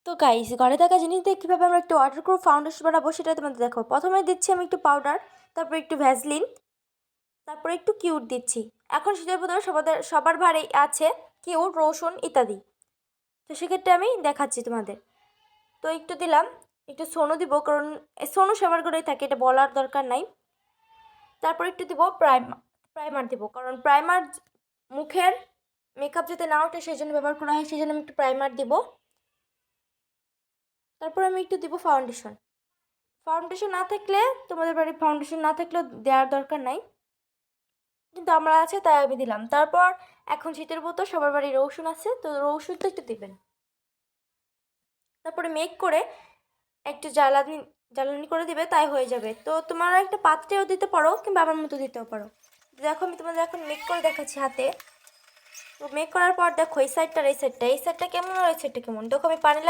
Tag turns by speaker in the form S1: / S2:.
S1: তো গাইস, ঘরে থাকা জিনিস দিয়ে কীভাবে আমরা একটু ওয়াটারপ্রুফ ফাউন্ডেশন বানাবো সেটা তোমাদের দেখো। প্রথমে দিচ্ছি আমি একটু পাউডার, তারপর একটু ভ্যাসলিন, তারপরে একটু কিউট দিচ্ছি। এখন শীতের ভিতরে সবার ভারেই আছে কিউট, রসুন ইত্যাদি। তো সেক্ষেত্রে আমি দেখাচ্ছি তোমাদের। তো একটু দিলাম, একটু সোনো দিব, কারণ সোনো সবার ঘরেই থাকে, এটা বলার দরকার নাই। তারপর একটু দিব প্রাইমার দিব, কারণ প্রাইমার মুখের মেকআপ যাতে না ওঠে সেই জন্য ব্যবহার করা হয়, সেই জন্য আমি একটু প্রাইমার দিব। তারপর আমি একটু দিব ফাউন্ডেশন। ফাউন্ডেশন না থাকলে, তোমাদের বাড়ির ফাউন্ডেশন না থাকলেও দেওয়ার দরকার নাই, কিন্তু আমরা আছে তাই আমি দিলাম। তারপর এখন শীতের বোতল সবার বাড়ি রসুন আছে, তো রসুন তো একটু দিবেন। তারপরে মেক করে একটু জ্বালানি করে দিবে, তাই হয়ে যাবে। তো তোমরা একটা পাত্রেও দিতে পারো কিংবা আমার মতো দিতেও পারো। দেখো আমি তোমাদের এখন মেক করে দেখাচ্ছি হাতে। তো মেক করার পর দেখো এই সাইডটা কেমন আর এই সাইডটা কেমন। দেখো আমি পানি